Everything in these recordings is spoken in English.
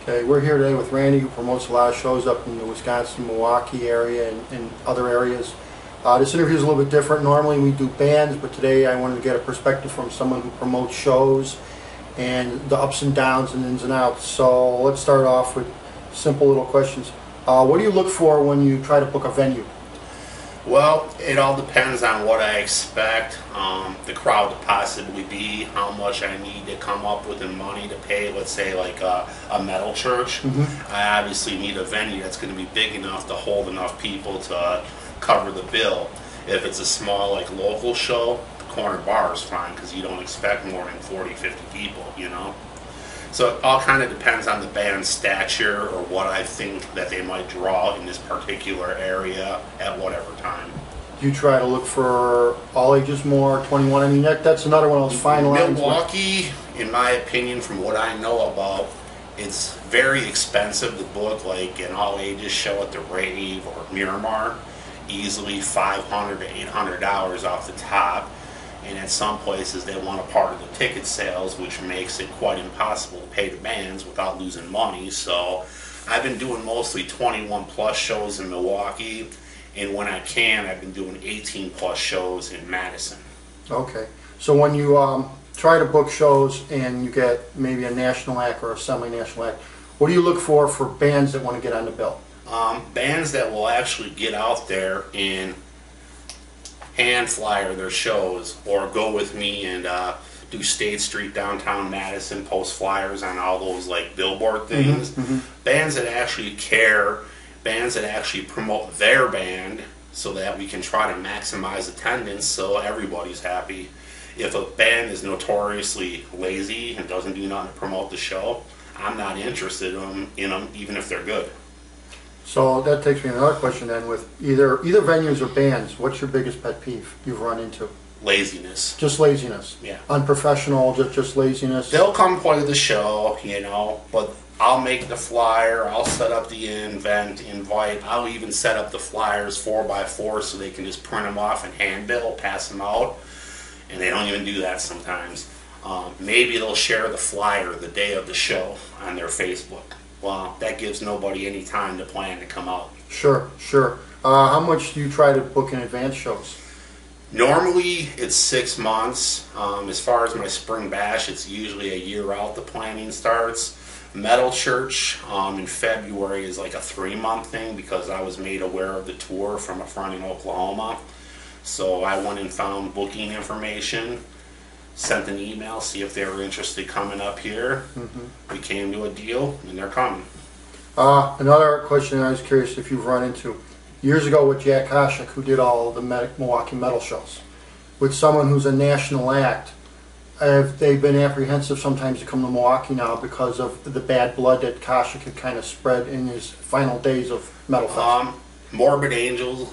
Okay, we're here today with Randy, who promotes a lot of shows up in the Wisconsin, Milwaukee area and other areas. This interview is a little bit different. Normally we do bands, but today I wanted to get a perspective from someone who promotes shows and the ups and downs and ins and outs. So let's start off with simple little questions. What do you look for when you try to book a venue? Well, it all depends on what I expect, the crowd to possibly be, how much I need to come up with in money to pay, let's say like a metal church. I obviously need a venue that's going to be big enough to hold enough people to cover the bill. If it's a small like local show, the corner bar is fine because you don't expect more than 40, 50 people, you know. So it all kind of depends on the band's stature or what I think that they might draw in this particular area at whatever time. Do you try to look for all ages more, 21? I mean, that's another one of those fine lines. Milwaukee, in my opinion, from what I know about, it's very expensive to book like an all ages show at the Rave or Miramar. Easily $500 to $800 off the top. And at some places they want a part of the ticket sales, which makes it quite impossible to pay the bands without losing money. So I've been doing mostly 21 plus shows in Milwaukee, and when I can, I've been doing 18 plus shows in Madison. Okay, so when you try to book shows and you get maybe a national act or a semi-national act, what do you look for bands that want to get on the bill? Bands that will actually get out there and hand flyer their shows, or go with me and do State Street downtown Madison, post flyers on all those like billboard things. Bands that actually care, bands that actually promote their band so that we can try to maximize attendance so everybody's happy. If a band is notoriously lazy and doesn't do nothing to promote the show, I'm not interested in them even if they're good. So that takes me to another question then. With either venues or bands, what's your biggest pet peeve you've run into? Laziness. Just laziness. Yeah. Unprofessional, just laziness. They'll come play the show, you know, but I'll make the flyer, I'll set up the invite, I'll even set up the flyers 4x4 so they can just print them off and handbill, pass them out, and they don't even do that sometimes. Maybe they'll share the flyer the day of the show on their Facebook. Well, that gives nobody any time to plan to come out. Sure. How much do you try to book in advance shows? Normally, it's 6 months. As far as my spring bash, it's usually a year out the planning starts. Metal Church in February is like a 3-month thing because I was made aware of the tour from a friend in Oklahoma. So I went and found booking information, sent an email, see if they were interested coming up here. We came to a deal, and they're coming. Another question I was curious if you've run into. Years ago with Jack Koshik, who did all the Milwaukee metal shows, with someone who's a national act, have they been apprehensive sometimes to come to Milwaukee now because of the bad blood that Koshik had kind of spread in his final days of Metal Fest? Morbid Angel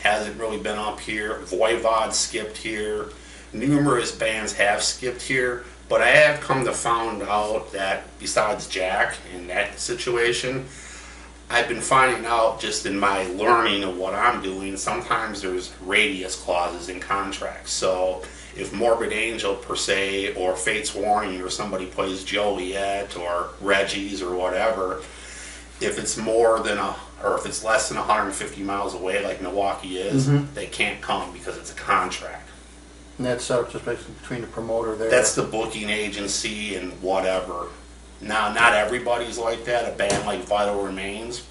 hasn't really been up here. Voivod skipped here. Numerous bands have skipped here, but I have come to find out that besides Jack in that situation, I've been finding out just in my learning of what I'm doing, sometimes there's radius clauses in contracts. So if Morbid Angel per se, or Fate's Warning, or somebody plays Joliet or Reggie's or whatever, if it's more than or if it's less than 150 miles away like Milwaukee is, they can't come because it's a contract. And that's set up just basically between the promoter there. That's the booking agency and whatever. Now, not everybody's like that. A band like Vital Remains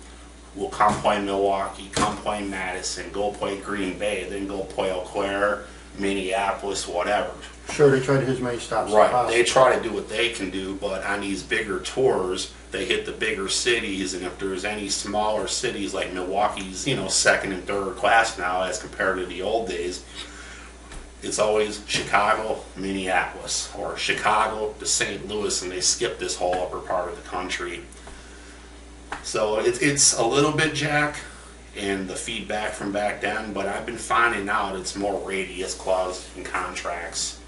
will come play Milwaukee, come play Madison, go play Green Bay, then go play Eau Claire, Minneapolis, whatever. Sure, they try to hit as many stops as right. possible. They try to do what they can do, but on these bigger tours, they hit the bigger cities, and if there's any smaller cities like Milwaukee's, you know, second and third class now as compared to the old days, it's always Chicago, Minneapolis, or Chicago to St. Louis, and they skip this whole upper part of the country. So it's a little bit Jack and the feedback from back then, but I've been finding out it's more radius clause in contracts.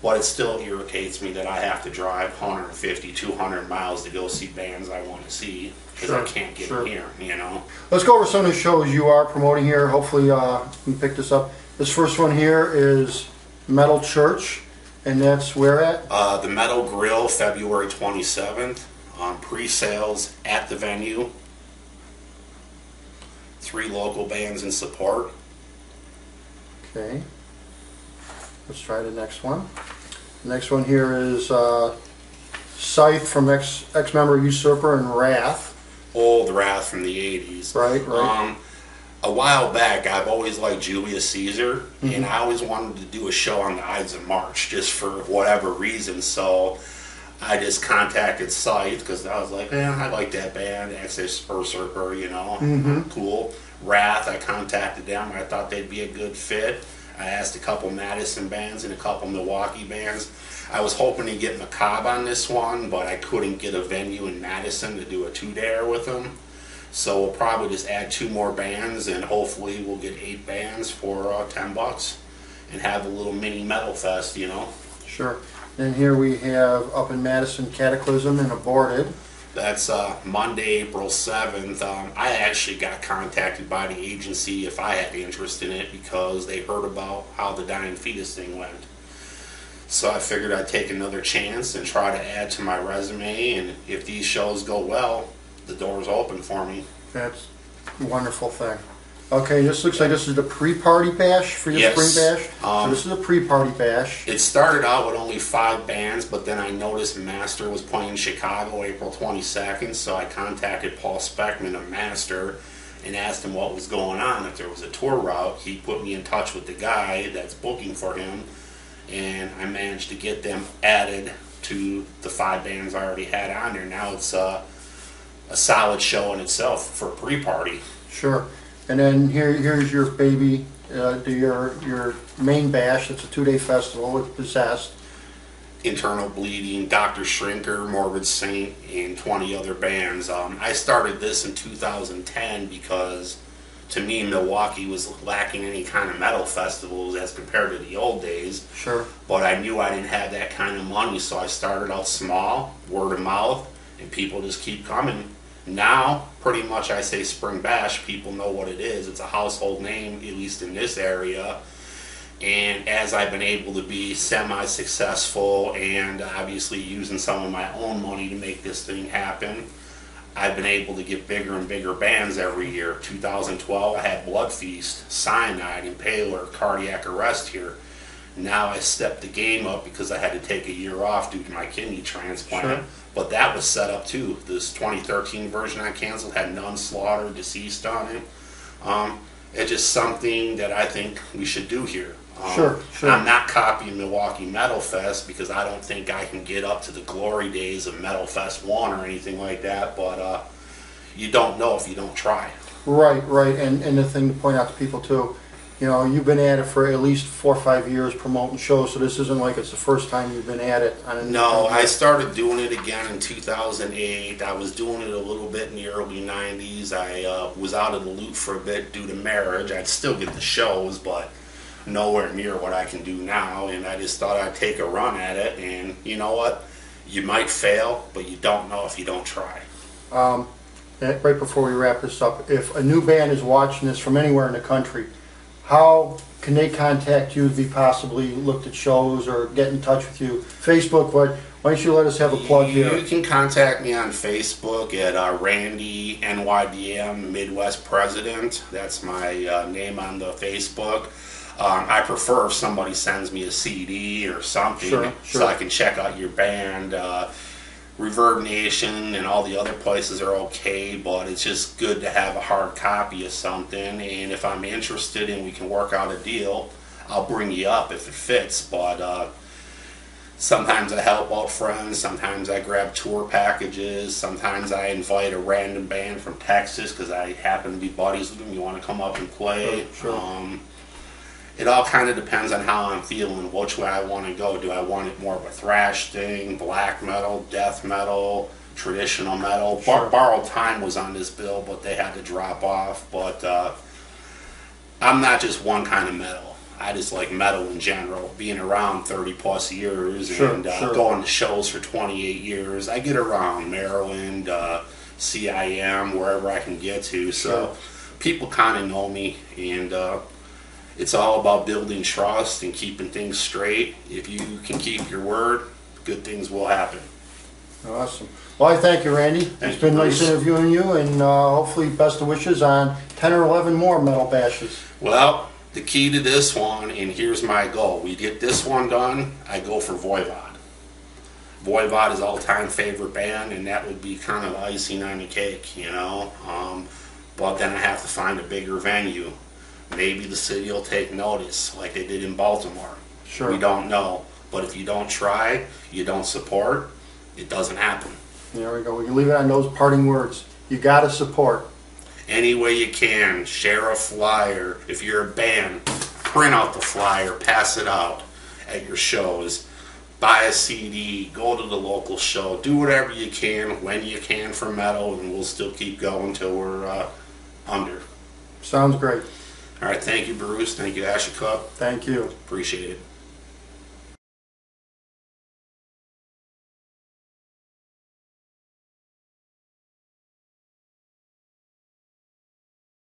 But it still irritates me that I have to drive 150, 200 miles to go see bands I want to see because I can't get in here, you know. Let's go over some of the shows you are promoting here. Hopefully you can pick this up. This first one here is Metal Church, and that's where at? The Metal Grill, February 27th. Pre-sales at the venue. 3 local bands in support. Okay. Let's try the next one. The next one here is Scythe from ex-member Usurper and Wrath. Old Wrath from the 80s. Right. A while back, I've always liked Julius Caesar, and I always wanted to do a show on the Ides of March, just for whatever reason. So I just contacted Scythe, because I was like, I like that band, ex-Usurper, you know, cool. Wrath, I contacted them. I thought they'd be a good fit. I asked a couple Madison bands and a couple Milwaukee bands. I was hoping to get Macabre on this one, but I couldn't get a venue in Madison to do a 2-dayer with them. So we'll probably just add 2 more bands, and hopefully we'll get 8 bands for $10 and have a little mini metal fest, you know. Sure. Then here we have up in Madison, Cataclysm and Aborted. That's Monday, April 7th. I actually got contacted by the agency if I had interest in it, because they heard about how the Dying Fetus thing went. So I figured I'd take another chance and try to add to my resume, and if these shows go well, the door's open for me. That's a wonderful thing. Okay, this looks like this is the pre-party bash for your spring bash. So this is a pre-party bash. It started out with only 5 bands, but then I noticed Master was playing Chicago April 22nd, so I contacted Paul Speckman of Master and asked him what was going on, if there was a tour route. He put me in touch with the guy that's booking for him, and I managed to get them added to the 5 bands I already had on there. Now it's a solid show in itself for pre-party. Sure. And then here's your baby, your main bash. It's a 2-day festival with Possessed. Internal Bleeding, Dr. Shrinker, Morbid Saint, and 20 other bands. I started this in 2010 because, to me, Milwaukee was lacking any kind of metal festivals as compared to the old days. Sure. But I knew I didn't have that kind of money, so I started out small, word of mouth, and people just keep coming. Now, pretty much I say Spring Bash, people know what it is. It's a household name, at least in this area. And as I've been able to be semi-successful and obviously using some of my own money to make this thing happen, I've been able to get bigger and bigger bands every year. 2012, I had Blood Feast, Cyanide, Impaler, Cardiac Arrest here. Now I stepped the game up because I had to take a year off due to my kidney transplant. Sure. But that was set up too. This 2013 version I canceled had None Slaughter, Deceased on it. It's just something that I think we should do here. Sure. I'm not copying Milwaukee Metal Fest because I don't think I can get up to the glory days of Metal Fest 1 or anything like that, but you don't know if you don't try. Right. And the thing to point out to people too, you know, you've been at it for at least 4 or 5 years promoting shows, so this isn't like it's the first time you've been at it. No, I started doing it again in 2008. I was doing it a little bit in the early 90s. I was out of the loop for a bit due to marriage. I'd still get the shows, but nowhere near what I can do now, and I just thought I'd take a run at it, and you know what? You might fail, but you don't know if you don't try. Right before we wrap this up, if a new band is watching this from anywhere in the country, how can they contact you if they possibly looked at shows or get in touch with you? Facebook, why don't you let us have a plug here? You can contact me on Facebook at Randy NYDM Midwest President. That's my name on the Facebook. I prefer if somebody sends me a CD or something, sure. So I can check out your band. Reverb Nation and all the other places are okay, but it's just good to have a hard copy of something, and if I'm interested and we can work out a deal, I'll bring you up if it fits. But sometimes I help out friends, sometimes I grab tour packages, sometimes I invite a random band from Texas because I happen to be buddies with them. You want to come up and play? Sure. It all kind of depends on how I'm feeling, which way I want to go. Do I want it more of a thrash thing, black metal, death metal, traditional metal? Sure. Borrowed Time was on this bill, but they had to drop off. But I'm not just one kind of metal. I just like metal in general. Being around 30 plus years and going to shows for 28 years, I get around Maryland, CIM, wherever I can get to. So people kind of know me, and it's all about building trust and keeping things straight. If you can keep your word, good things will happen. Awesome. Well, I thank you, Randy. Thank It's been you, nice Bruce. interviewing you, and hopefully best of wishes on 10 or 11 more metal bashes. Well, the key to this one, and here's my goal. We get this one done, I go for Voivod. Voivod is all-time favorite band, and that would be kind of icing on the cake, you know. But then I have to find a bigger venue. Maybe the city will take notice, like they did in Baltimore. Sure. We don't know. But if you don't try, you don't support, it doesn't happen. There we go. We can leave it on those parting words. You got to support. Any way you can, share a flyer. If you're a band, print out the flyer, pass it out at your shows. Buy a CD, go to the local show, do whatever you can when you can for metal, and we'll still keep going till we're under. Sounds great. All right, thank you, Bruce. Thank you, Ashikook. Thank you. Appreciate it.